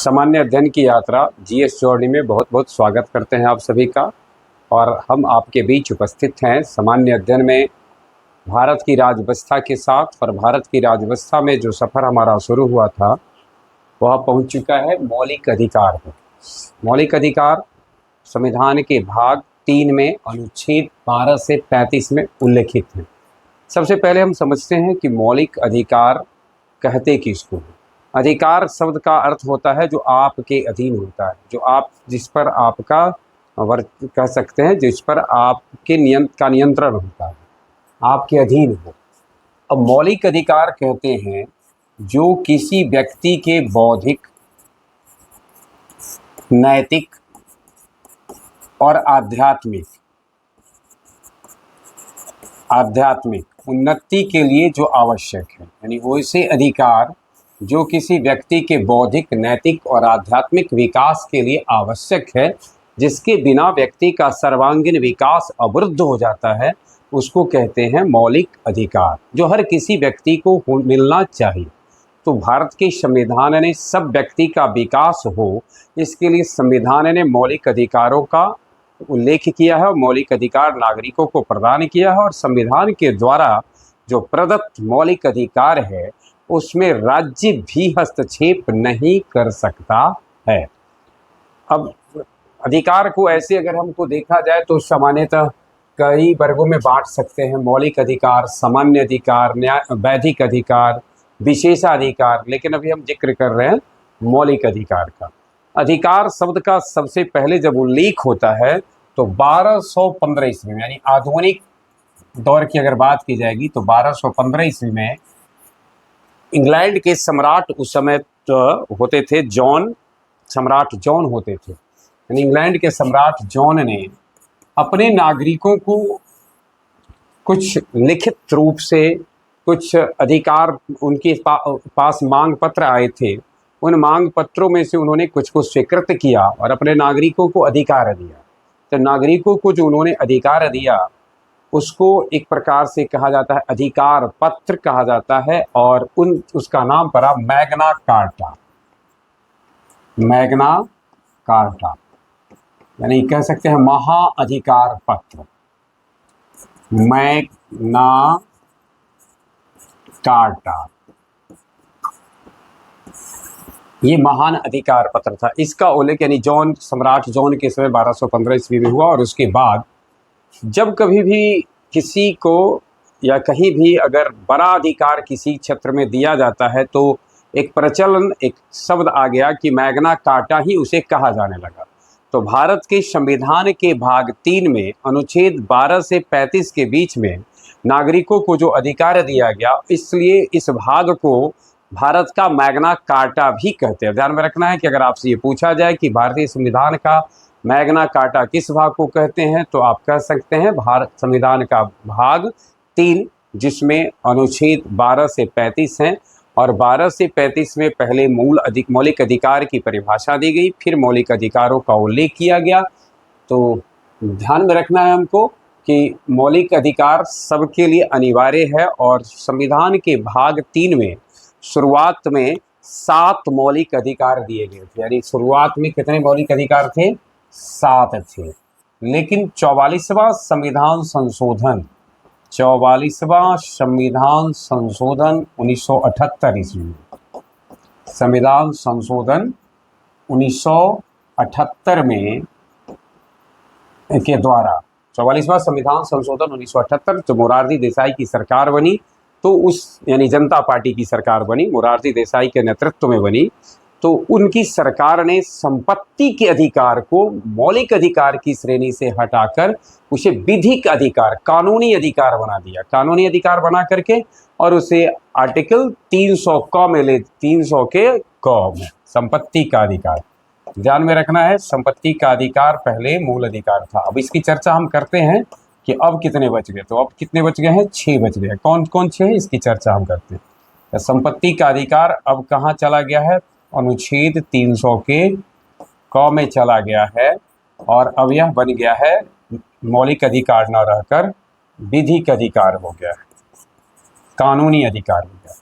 सामान्य अध्ययन की यात्रा जीएस जर्नी में बहुत बहुत स्वागत करते हैं आप सभी का। और हम आपके बीच उपस्थित हैं सामान्य अध्ययन में भारत की राज्यव्यवस्था के साथ। और भारत की राज्यव्यवस्था में जो सफ़र हमारा शुरू हुआ था वह पहुंच चुका है मौलिक अधिकार पर। मौलिक अधिकार संविधान के भाग 3 में अनुच्छेद 12 से 35 में उल्लेखित हैं। सबसे पहले हम समझते हैं कि मौलिक अधिकार कहते किसको हैं। अधिकार शब्द का अर्थ होता है जो आपके अधीन होता है, जो आप जिस पर आपका कह सकते हैं, जिस पर आपके नियंत्रण होता है, आपके अधीन हो। अब मौलिक अधिकार कहते हैं जो किसी व्यक्ति के बौद्धिक, नैतिक और आध्यात्मिक उन्नति के लिए जो आवश्यक है, यानी वैसे अधिकार जो किसी व्यक्ति के बौद्धिक, नैतिक और आध्यात्मिक विकास के लिए आवश्यक है, जिसके बिना व्यक्ति का सर्वांगीण विकास अवरुद्ध हो जाता है, उसको कहते हैं मौलिक अधिकार, जो हर किसी व्यक्ति को मिलना चाहिए। तो भारत के संविधान ने सब व्यक्ति का विकास हो, इसके लिए संविधान ने मौलिक अधिकारों का उल्लेख किया है और मौलिक अधिकार नागरिकों को प्रदान किया है। और संविधान के द्वारा जो प्रदत्त मौलिक अधिकार है उसमें राज्य भी हस्तक्षेप नहीं कर सकता है। अब अधिकार को ऐसे अगर हमको देखा जाए तो सामान्यतः कई वर्गों में बांट सकते हैं। मौलिक अधिकार, सामान्य अधिकार, वैधिक अधिकार, विशेषाधिकार, लेकिन अभी हम जिक्र कर रहे हैं मौलिक अधिकार का। अधिकार शब्द का सबसे पहले जब उल्लेख होता है तो 1215 ईस्वी में, यानी आधुनिक दौर की अगर बात की जाएगी तो 1215 ईस्वी में इंग्लैंड के सम्राट उस समय तो होते थे सम्राट जॉन होते थे। यानी इंग्लैंड के सम्राट जॉन ने अपने नागरिकों को कुछ लिखित रूप से कुछ अधिकार, उनके पास मांग पत्र आए थे, उन मांग पत्रों में से उन्होंने कुछ को स्वीकृत किया और अपने नागरिकों को अधिकार दिया। तो नागरिकों को जो उन्होंने अधिकार दिया उसको एक प्रकार से कहा जाता है अधिकार पत्र कहा जाता है, और उसका नाम पड़ा मैग्ना कार्टा। मैग्ना कार्टा यानी कह सकते हैं महाअधिकार पत्र। मैग्ना कार्टा ये महान अधिकार पत्र था। इसका उल्लेख यानी सम्राट जॉन के समय 1215 ईस्वी में हुआ। और उसके बाद जब कभी भी किसी को या कहीं भी अगर बड़ा अधिकार किसी क्षेत्र में दिया जाता है तो एक प्रचलन, एक शब्द आ गया कि मैग्ना कार्टा ही उसे कहा जाने लगा। तो भारत के संविधान के भाग 3 में अनुच्छेद 12 से 35 के बीच में नागरिकों को जो अधिकार दिया गया, इसलिए इस भाग को भारत का मैग्ना कार्टा भी कहते हैं। ध्यान में रखना है कि अगर आपसे ये पूछा जाए कि भारतीय संविधान का मैग्ना कार्टा किस भाग को कहते हैं तो आप कह सकते हैं भारत संविधान का भाग 3, जिसमें अनुच्छेद 12 से 35 हैं। और 12 से 35 में पहले मौलिक अधिकार की परिभाषा दी गई, फिर मौलिक अधिकारों का उल्लेख किया गया। तो ध्यान में रखना है हमको कि मौलिक अधिकार सबके लिए अनिवार्य है। और संविधान के भाग 3 में शुरुआत में 7 मौलिक अधिकार दिए गए थे। यानी शुरुआत में कितने मौलिक अधिकार थे? 7 थे। लेकिन 44वां संविधान संशोधन 1978 ईस्वी में, संविधान संशोधन 1978 में के द्वारा 44वां संविधान संशोधन 1978 जो मोरारजी देसाई की सरकार बनी, तो उस यानी जनता पार्टी की सरकार बनी, मोरारजी देसाई के नेतृत्व में बनी, तो उनकी सरकार ने संपत्ति के अधिकार को मौलिक अधिकार की श्रेणी से हटाकर उसे विधिक अधिकार, कानूनी अधिकार बना दिया। कानूनी अधिकार बना करके और उसे आर्टिकल 300 क में 300 के क में संपत्ति का अधिकार। ध्यान में रखना है, संपत्ति का अधिकार पहले मूल अधिकार था। अब इसकी चर्चा हम करते हैं कि अब कितने बच गए। तो अब कितने बच गए हैं? 6 बच गए। कौन कौन 6 है, इसकी चर्चा हम करते हैं। तो संपत्ति का अधिकार अब कहाँ चला गया है? अनुच्छेद 300 के क में चला गया है। और अब यह बन गया है मौलिक अधिकार न रहकर विधिक अधिकार हो गया है, कानूनी अधिकार हो गया।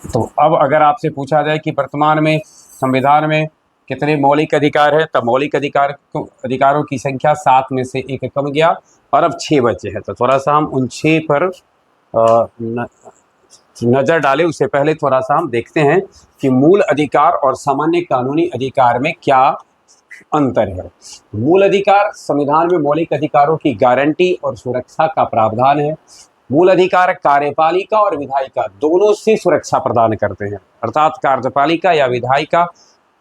तो अब अगर आपसे पूछा जाए कि वर्तमान में संविधान में कितने मौलिक अधिकार है, तब मौलिक अधिकारों की संख्या 7 में से एक कम गया और अब 6 बचे हैं। तो थोड़ा सा हम उन 6 पर नज़र डालें उससे पहले थोड़ा सा हम देखते हैं कि मूल अधिकार और सामान्य कानूनी अधिकार में क्या अंतर है। मूल अधिकार संविधान में मौलिक अधिकारों की गारंटी और सुरक्षा का प्रावधान है। मूल अधिकार कार्यपालिका और विधायिका दोनों से सुरक्षा प्रदान करते हैं, अर्थात कार्यपालिका या विधायिका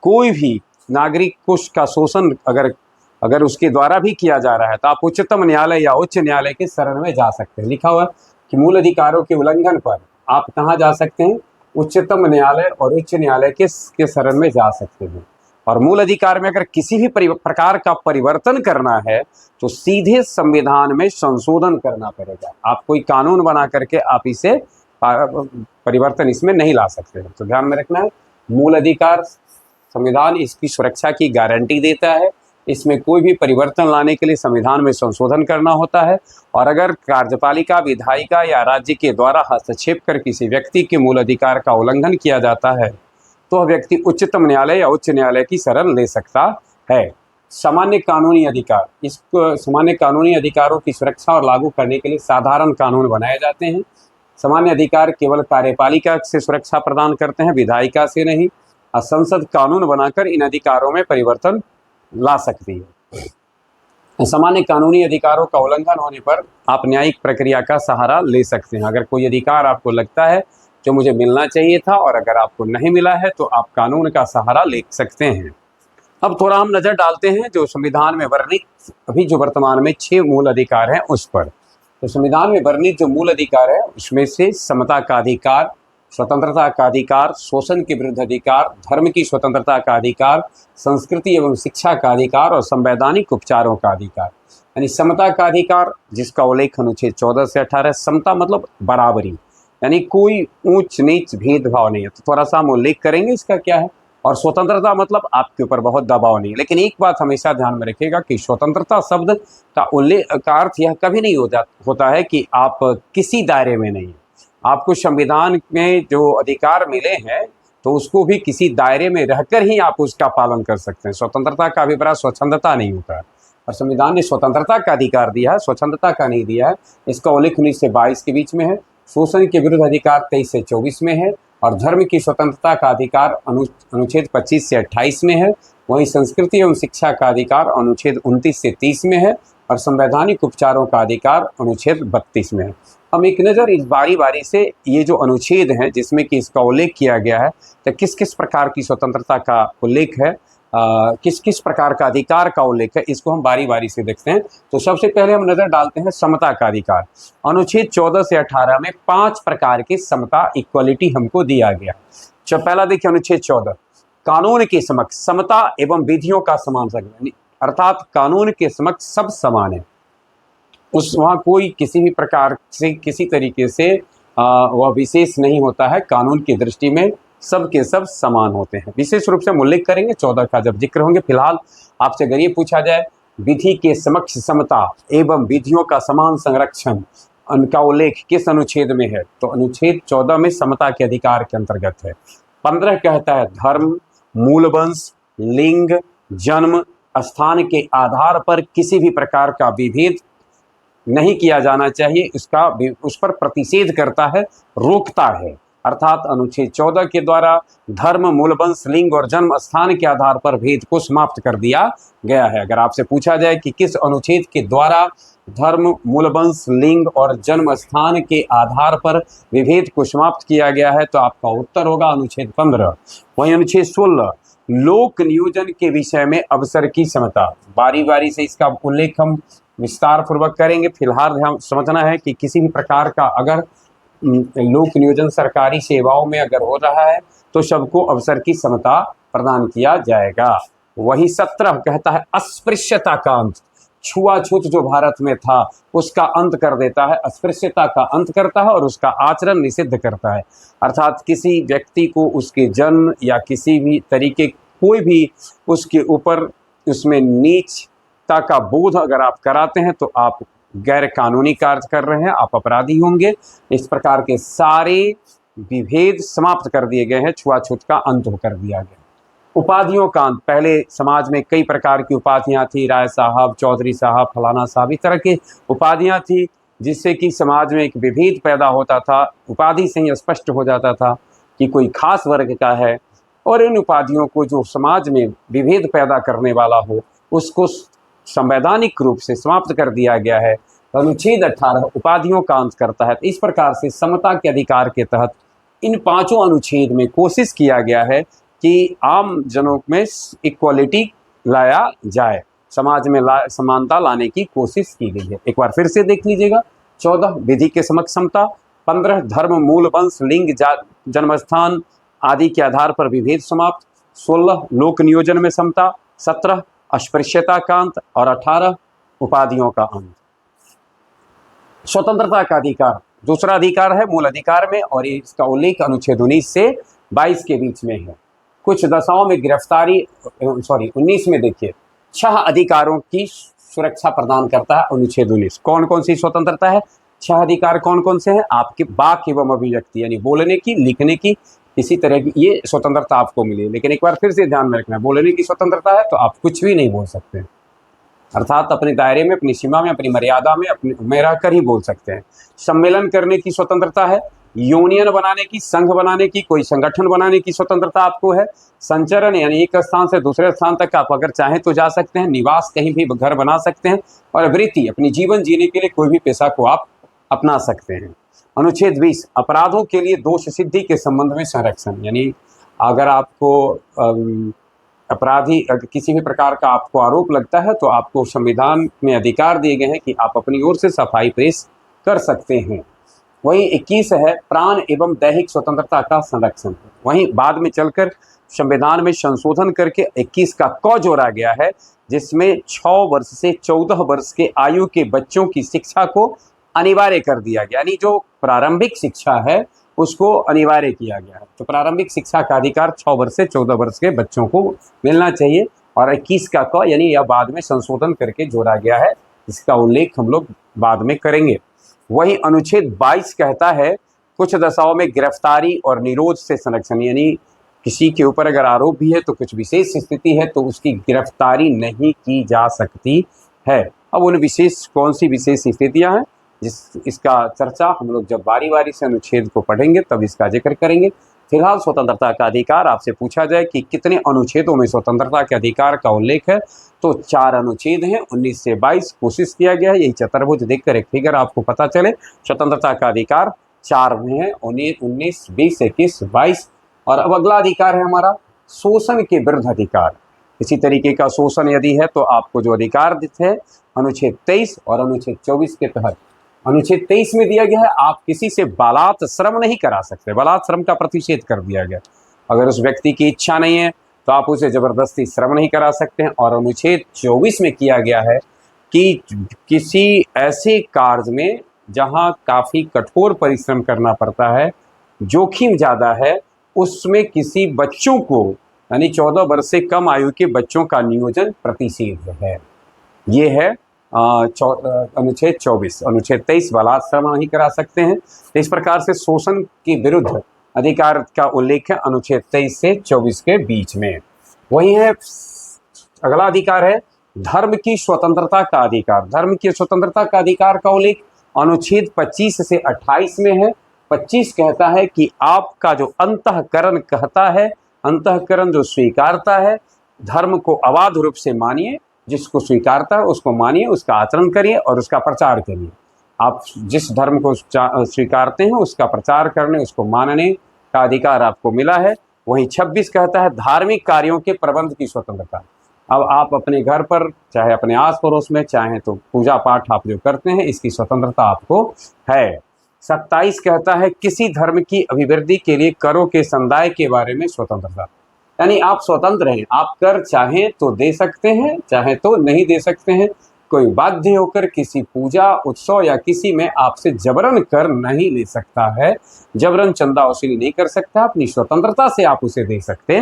कोई भी नागरिक को का शोषण अगर उसके द्वारा भी किया जा रहा है तो आप उच्चतम न्यायालय या उच्च न्यायालय के शरण में जा सकते हैं। लिखा हुआ कि मूल अधिकारों के उल्लंघन पर आप कहाँ जा सकते हैं, उच्चतम न्यायालय और उच्च न्यायालय के शरण में जा सकते हैं। और मूल अधिकार में अगर किसी भी प्रकार का परिवर्तन करना है तो सीधे संविधान में संशोधन करना पड़ेगा। आप कोई कानून बना करके आप इसे परिवर्तन इसमें नहीं ला सकते हैं। तो ध्यान में रखना है, मूल अधिकार संविधान इसकी सुरक्षा की गारंटी देता है, इसमें कोई भी परिवर्तन लाने के लिए संविधान में संशोधन करना होता है। और अगर कार्यपालिका, विधायिका या राज्य के द्वारा हस्तक्षेप कर किसी व्यक्ति के मूल अधिकार का उल्लंघन किया जाता है तो वह व्यक्ति उच्चतम न्यायालय या उच्च न्यायालय की शरण ले सकता है। सामान्य कानूनी अधिकार, इस सामान्य कानूनी अधिकारों की सुरक्षा और लागू करने के लिए साधारण कानून बनाए जाते हैं। सामान्य अधिकार केवल कार्यपालिका से सुरक्षा प्रदान करते हैं, विधायिका से नहीं। संसद कानून बनाकर इन अधिकारों में परिवर्तन ला सकती है। सामान्य कानूनी अधिकारों का उल्लंघन होने पर आप न्यायिक प्रक्रिया का सहारा ले सकते हैं। अगर कोई अधिकार आपको लगता है जो मुझे मिलना चाहिए था और अगर आपको नहीं मिला है तो आप कानून का सहारा ले सकते हैं। अब थोड़ा हम नज़र डालते हैं जो संविधान में वर्णित अभी जो वर्तमान में 6 मूल अधिकार हैं उस पर। तो संविधान में वर्णित जो मूल अधिकार है उसमें से समता का अधिकार, स्वतंत्रता का अधिकार, शोषण के विरुद्ध अधिकार, धर्म की स्वतंत्रता का अधिकार, संस्कृति एवं शिक्षा का अधिकार और संवैधानिक उपचारों का अधिकार। यानी समता का अधिकार जिसका उल्लेख अनुच्छेद 14 से 18, समता मतलब बराबरी, यानी कोई ऊंच नीच भेदभाव नहीं है। तो थोड़ा सा हम उल्लेख करेंगे इसका क्या है। और स्वतंत्रता मतलब आपके ऊपर बहुत दबाव नहीं। लेकिन एक बात हमेशा ध्यान में रखिएगा कि स्वतंत्रता शब्द का उल्लेख का अर्थ यह कभी नहीं होता है कि आप किसी दायरे में नहीं, आपको संविधान में जो अधिकार मिले हैं तो उसको भी किसी दायरे में रहकर ही आप उसका पालन कर सकते हैं। स्वतंत्रता का अभिप्राय स्वच्छंदता नहीं होता है। और संविधान ने स्वतंत्रता का अधिकार दिया है, स्वच्छंदता का नहीं दिया है। इसका उल्लेख 19 से 22 के बीच में है। शोषण के विरुद्ध अधिकार 23 से 24 में है और धर्म की स्वतंत्रता का अधिकार अनुच्छेद 25 से 28 में है। वहीं संस्कृति एवं शिक्षा का अधिकार अनुच्छेद 29 से 30 में है और संवैधानिक उपचारों का अधिकार अनुच्छेद 32 में है। हम एक नज़र इस बारी बारी से ये जो अनुच्छेद हैं जिसमें कि इसका उल्लेख किया गया है तो किस किस प्रकार की स्वतंत्रता का उल्लेख है, किस किस प्रकार का अधिकार का उल्लेख है, इसको हम बारी बारी से देखते हैं। तो सबसे पहले हम नज़र डालते हैं समता का अधिकार। अनुच्छेद 14 से 18 में 5 प्रकार की समता, इक्वलिटी हमको दिया गया। जो पहला देखिए अनुच्छेद 14, कानून के समक्ष समता एवं विधियों का समान संरक्षण, अर्थात कानून के समक्ष सब समान है। वहाँ कोई किसी भी प्रकार से किसी तरीके से वह विशेष नहीं होता है। कानून की दृष्टि में सब के सब समान होते हैं। विशेष रूप से हम उल्लेख करेंगे 14 का जब जिक्र होंगे। फिलहाल आपसे अगर ये पूछा जाए विधि के समक्ष समता एवं विधियों का समान संरक्षण, उनका उल्लेख किस अनुच्छेद में है, तो अनुच्छेद 14 में समता के अधिकार के अंतर्गत है। 15 कहता है धर्म, मूलवंश, लिंग, जन्म स्थान के आधार पर किसी भी प्रकार का विभेद नहीं किया जाना चाहिए, उस पर प्रतिषेध करता है, रोकता है। अर्थात अनुच्छेद 14 के द्वारा धर्म, मूलवंश, लिंग और जन्म स्थान के आधार पर भेद को समाप्त कर दिया गया है। अगर आपसे पूछा जाए कि किस अनुच्छेद के द्वारा धर्म, मूलवंश, लिंग और जन्म स्थान के आधार पर विभेद को समाप्त किया गया है तो आपका उत्तर होगा अनुच्छेद 15। वहीं अनुच्छेद 16 लोक नियोजन के विषय में अवसर की समता, बारी बारी से इसका उल्लेख हम विस्तार पूर्वक करेंगे। फिलहाल ध्यान समझना है कि किसी भी प्रकार का अगर लोक नियोजन सरकारी सेवाओं में अगर हो रहा है तो सबको अवसर की समता प्रदान किया जाएगा। वही 17 कहता है अस्पृश्यता का अंत, छुआछूत जो भारत में था उसका अंत कर देता है, अस्पृश्यता का अंत करता है और उसका आचरण निषिद्ध करता है। अर्थात किसी व्यक्ति को उसके जन्म या किसी भी तरीके कोई भी उसके ऊपर उसमें नीचता का बोध अगर आप कराते हैं तो आप गैर कानूनी कार्य कर रहे हैं, आप अपराधी होंगे। इस प्रकार के सारे विभेद समाप्त कर दिए गए हैं, छुआछूत का अंत कर दिया गया। उपाधियों का अंत, पहले समाज में कई प्रकार की उपाधियां थी, राय साहब, चौधरी साहब, फलाना साहब, इस तरह की उपाधियां थी, जिससे कि समाज में एक विभेद पैदा होता था। उपाधि से ही स्पष्ट हो जाता था कि कोई खास वर्ग का है, और इन उपाधियों को जो समाज में विभेद पैदा करने वाला हो उसको संवैधानिक रूप से समाप्त कर दिया गया है। अनुच्छेद 18 उपाधियों का अंत करता है। तो इस प्रकार से समता के अधिकार के तहत इन पांचों अनुच्छेद में कोशिश किया गया है कि आम जनों में इक्वालिटी लाया जाए, समाज में समानता लाने की कोशिश की गई है। एक बार फिर से देख लीजिएगा। 14 विधि के समक्ष समता, 15 धर्म, मूल, वंश, लिंग, जन्मस्थान आदि के आधार पर विभेद समाप्त, 16 लोक नियोजन में समता, 17 अस्पृश्यता का अंत और 18 उपाधियों का अंत। स्वतंत्रता का अधिकार दूसरा अधिकार है मूल अधिकार में, और इसका उल्लेख अनुच्छेद 19 से 22 के बीच में है। कुछ दशाओं में गिरफ्तारी 19 में देखिए 6 अधिकारों की सुरक्षा प्रदान करता है अनुच्छेद 19। कौन कौन सी स्वतंत्रता है? 6 अधिकार कौन कौन से हैं? आपके वाक एवं अभिव्यक्ति यानी बोलने की, लिखने की, इसी तरह की ये स्वतंत्रता आपको मिली। लेकिन एक बार फिर से ध्यान में रखना, बोलने की स्वतंत्रता है तो आप कुछ भी नहीं बोल सकते, अर्थात अपने दायरे में, अपनी सीमा में, अपनी मर्यादा में में रहकर ही बोल सकते हैं। सम्मेलन करने की स्वतंत्रता है, यूनियन बनाने की, संघ बनाने की, कोई संगठन बनाने की स्वतंत्रता आपको है। संचरण यानी एक स्थान से दूसरे स्थान तक आप अगर चाहें तो जा सकते हैं। निवास कहीं भी घर बना सकते हैं। और वृत्ति अपनी जीवन जीने के लिए कोई भी पेशा को आप अपना सकते हैं। अनुच्छेद 20 अपराधों के लिए दोष सिद्धि के संबंध में संरक्षण, यानी अगर आपको अपराधी किसी भी प्रकार का आपको आरोप लगता है तो आपको संविधान में अधिकार दिए गए हैं कि आप अपनी ओर से सफाई पेश कर सकते हैं। वहीं 21 है प्राण एवं दैहिक स्वतंत्रता का संरक्षण। वहीं बाद में चलकर संविधान में संशोधन करके 21 का क जोड़ा गया है, जिसमें 6 वर्ष से 14 वर्ष के आयु के बच्चों की शिक्षा को अनिवार्य कर दिया गया, यानी जो प्रारंभिक शिक्षा है उसको अनिवार्य किया गया है। तो प्रारंभिक शिक्षा का अधिकार 6 वर्ष से 14 वर्ष के बच्चों को मिलना चाहिए। और 21 का क यानी यह बाद में संशोधन करके जोड़ा गया है, इसका उल्लेख हम लोग बाद में करेंगे। वही अनुच्छेद 22 कहता है कुछ दशाओं में गिरफ्तारी और निरोध से संरक्षण, यानी किसी के ऊपर अगर आरोप भी है तो कुछ विशेष स्थिति है तो उसकी गिरफ्तारी नहीं की जा सकती है। अब उन विशेष कौन सी विशेष स्थितियां हैं इसका चर्चा हम लोग जब बारी बारी से अनुच्छेद को पढ़ेंगे तब इसका जिक्र करेंगे। फिलहाल स्वतंत्रता का अधिकार आपसे पूछा जाए कि कितने अनुच्छेदों में स्वतंत्रता के अधिकार का उल्लेख है, तो 4 अनुच्छेद हैं, 19 से 22। कोशिश किया गया है यही चतुर्भुज देखकर एक फिगर आपको पता चले। स्वतंत्रता का अधिकार 4 में है, 19, 20, 21, 22। और अब अगला अधिकार है हमारा शोषण के विरुद्ध अधिकार। इसी तरीके का शोषण यदि है तो आपको जो अधिकार है अनुच्छेद 23 और अनुच्छेद 24 के तहत, अनुच्छेद 23 में दिया गया है आप किसी से बलात् श्रम नहीं करा सकते, बलात् श्रम का प्रतिषेध कर दिया गया। अगर उस व्यक्ति की इच्छा नहीं है तो आप उसे जबरदस्ती श्रम नहीं करा सकते हैं। और अनुच्छेद 24 में किया गया है कि किसी ऐसे कार्य में जहां काफ़ी कठोर परिश्रम करना पड़ता है, जोखिम ज़्यादा है, उसमें किसी बच्चों को यानी 14 वर्ष से कम आयु के बच्चों का नियोजन प्रतिषेध है। ये है अनुच्छेद 24। अनुच्छेद 23 बलात् श्रम नहीं करा सकते हैं। तो इस प्रकार से शोषण के विरुद्ध अधिकार का उल्लेख है अनुच्छेद 23 से 24 के बीच में। वही है अगला अधिकार है धर्म की स्वतंत्रता का अधिकार। धर्म की स्वतंत्रता का अधिकार का उल्लेख अनुच्छेद 25 से 28 में है। 25 कहता है कि आपका जो अंतःकरण कहता है, अंतःकरण जो स्वीकारता है, धर्म को अबाध रूप से मानिए, जिसको स्वीकारता है उसको मानिए, उसका आचरण करिए और उसका प्रचार करिए। आप जिस धर्म को स्वीकारते हैं उसका प्रचार करने, उसको मानने का अधिकार आपको मिला है। वहीं 26 कहता है धार्मिक कार्यों के प्रबंध की स्वतंत्रता। अब आप अपने घर पर चाहे अपने आस पड़ोस में चाहे तो पूजा पाठ आप जो करते हैं इसकी स्वतंत्रता आपको है। 27 कहता है किसी धर्म की अभिवृद्धि के लिए करों के संदाय के बारे में स्वतंत्रता, यानी आप स्वतंत्र हैं, आप कर चाहें तो दे सकते हैं, चाहे तो नहीं दे सकते हैं। कोई बाध्य होकर किसी पूजा उत्सव या किसी में आपसे जबरन कर नहीं ले सकता है, जबरन चंदा वसूली नहीं कर सकता, अपनी स्वतंत्रता से आप उसे दे सकते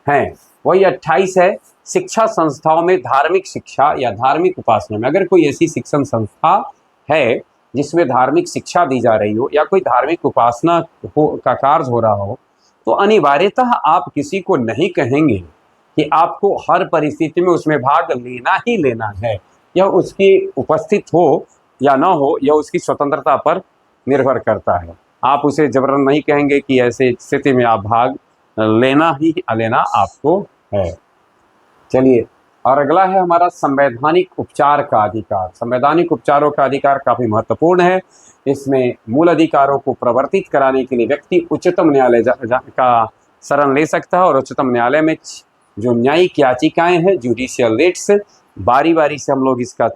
हैं। वही 28 है शिक्षा संस्थाओं में धार्मिक शिक्षा या धार्मिक उपासना में अगर कोई ऐसी शिक्षण संस्था है जिसमें धार्मिक शिक्षा दी जा रही हो या कोई धार्मिक उपासना का कार्य हो रहा हो, तो अनिवार्यतः आप किसी को नहीं कहेंगे कि आपको हर परिस्थिति में उसमें भाग लेना ही लेना है। यह उसकी उपस्थित हो या ना हो, यह उसकी स्वतंत्रता पर निर्भर करता है। आप उसे जबरन नहीं कहेंगे कि ऐसे स्थिति में आप भाग लेना ही लेना आपको है। चलिए, और अगला है हमारा संवैधानिक उपचार का अधिकार। संवैधानिक उपचारों का अधिकार काफ़ी महत्वपूर्ण है। इसमें मूल अधिकारों को प्रवर्तित कराने के लिए व्यक्ति उच्चतम न्यायालय का शरण ले सकता है, और उच्चतम न्यायालय में जो न्यायिक याचिकाएं हैं, जुडिशियल रिट्स, बारी बारी से हम लोग इसका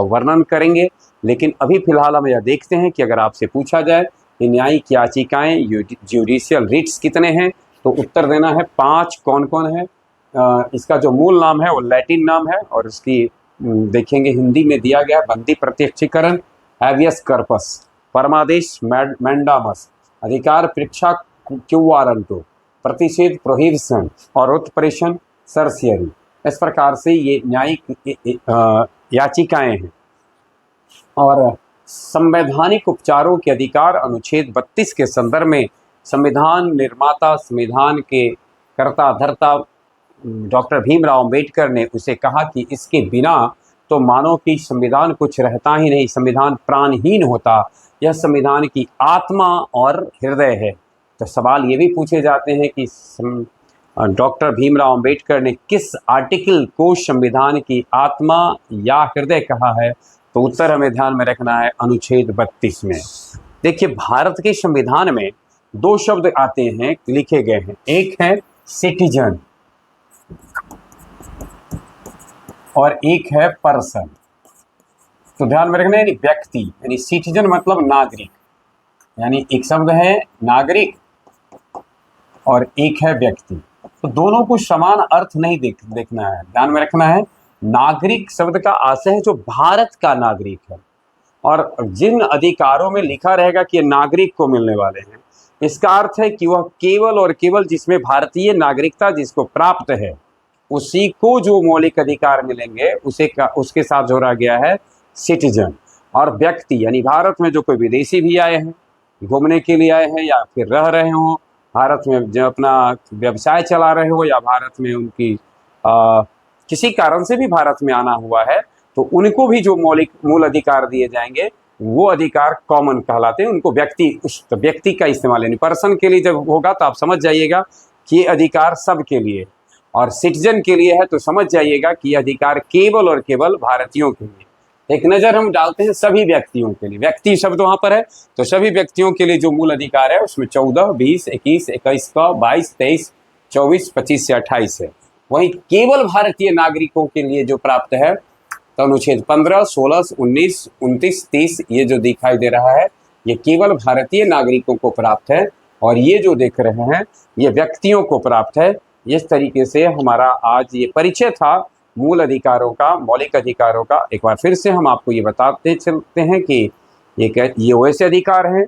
वर्णन करेंगे। लेकिन अभी फिलहाल हम यह देखते हैं कि अगर आपसे पूछा जाए कि न्यायिक याचिकाएं, जुडिशियल रिट्स कितने हैं, तो उत्तर देना है 5। कौन कौन है? इसका जो मूल नाम है वो लैटिन नाम है, और इसकी देखेंगे हिंदी में दिया गया बंदी प्रत्यक्षीकरण, हैवियस कर्पस, परमादेश मैंडामस, अधिकार परीक्षा क्यू वारंटो, प्रतिषेध प्रोहिबिशन, और उत्प्रेषण सर्सियरी। इस प्रकार से ये न्यायिक याचिकाएं हैं। और संवैधानिक उपचारों के अधिकार अनुच्छेद 32 के संदर्भ में संविधान निर्माता, संविधान के कर्ता धर्ता डॉक्टर भीमराव अंबेडकर ने उसे कहा कि इसके बिना तो मानव की संविधान कुछ रहता ही नहीं, संविधान प्राणहीन होता। यह संविधान की आत्मा और हृदय है। तो सवाल ये भी पूछे जाते हैं कि डॉक्टर भीमराव अंबेडकर ने किस आर्टिकल को संविधान की आत्मा या हृदय कहा है? तो उत्तर हमें ध्यान में रखना है अनुच्छेद 32 में। देखिए, भारत के संविधान में 2 शब्द आते हैं, लिखे गए हैं। एक है सिटीजन और एक है पर्सन। तो ध्यान में रखना है, व्यक्ति यानी सिटीजन मतलब नागरिक, यानी एक शब्द है नागरिक और एक है व्यक्ति। तो दोनों को समान अर्थ नहीं देखना है, ध्यान में रखना है। नागरिक शब्द का आशय है जो भारत का नागरिक है, और जिन अधिकारों में लिखा रहेगा कि ये नागरिक को मिलने वाले हैं, इसका अर्थ है कि वह केवल और केवल जिसमें भारतीय नागरिकता जिसको प्राप्त है उसी को जो मौलिक अधिकार मिलेंगे उसके साथ जोड़ा गया है सिटीजन। और व्यक्ति यानी भारत में जो कोई विदेशी भी आए हैं, घूमने के लिए आए हैं, या फिर रह रहे हों भारत में, जो अपना व्यवसाय चला रहे हो, या भारत में उनकी किसी कारण से भी भारत में आना हुआ है, तो उनको भी जो मूल अधिकार दिए जाएंगे वो अधिकार कॉमन कहलाते हैं। उनको व्यक्ति का इस्तेमाल यानी पर्सन के लिए जब होगा तो आप समझ जाइएगा कि ये अधिकार सबके लिए, और सिटीजन के लिए है तो समझ जाइएगा कि यह अधिकार केवल और केवल भारतीयों के लिए। एक नज़र हम डालते हैं सभी व्यक्तियों के लिए, व्यक्ति शब्द वहाँ पर है, तो सभी व्यक्तियों के लिए जो मूल अधिकार है उसमें 14, 20, 21, 21 का 22, 23, 24, 25 से 28 है। वहीं केवल भारतीय नागरिकों के लिए जो प्राप्त है तो अनुच्छेद 15, 16, 19, 29, 30 ये जो दिखाई दे रहा है ये केवल भारतीय नागरिकों को प्राप्त है, और ये जो देख रहे हैं ये व्यक्तियों को प्राप्त है। इस तरीके से हमारा आज ये परिचय था मूल अधिकारों का, मौलिक अधिकारों का। एक बार फिर से हम आपको ये बताते चलते हैं कि ये वैसे अधिकार हैं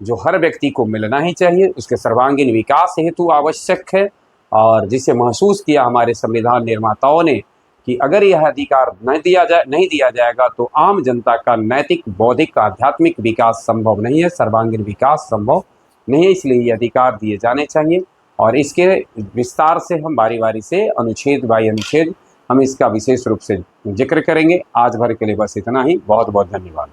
जो हर व्यक्ति को मिलना ही चाहिए, उसके सर्वांगीण विकास हेतु आवश्यक है, और जिसे महसूस किया हमारे संविधान निर्माताओं ने कि अगर यह अधिकार नहीं दिया जाएगा तो आम जनता का नैतिक, बौद्धिक, आध्यात्मिक विकास संभव नहीं है, सर्वांगीण विकास संभव नहीं है। इसलिए ये अधिकार दिए जाने चाहिए, और इसके विस्तार से हम बारी बारी से अनुच्छेद बाई अनुच्छेद हम इसका विशेष रूप से जिक्र करेंगे। आज भर के लिए बस इतना ही। बहुत बहुत धन्यवाद।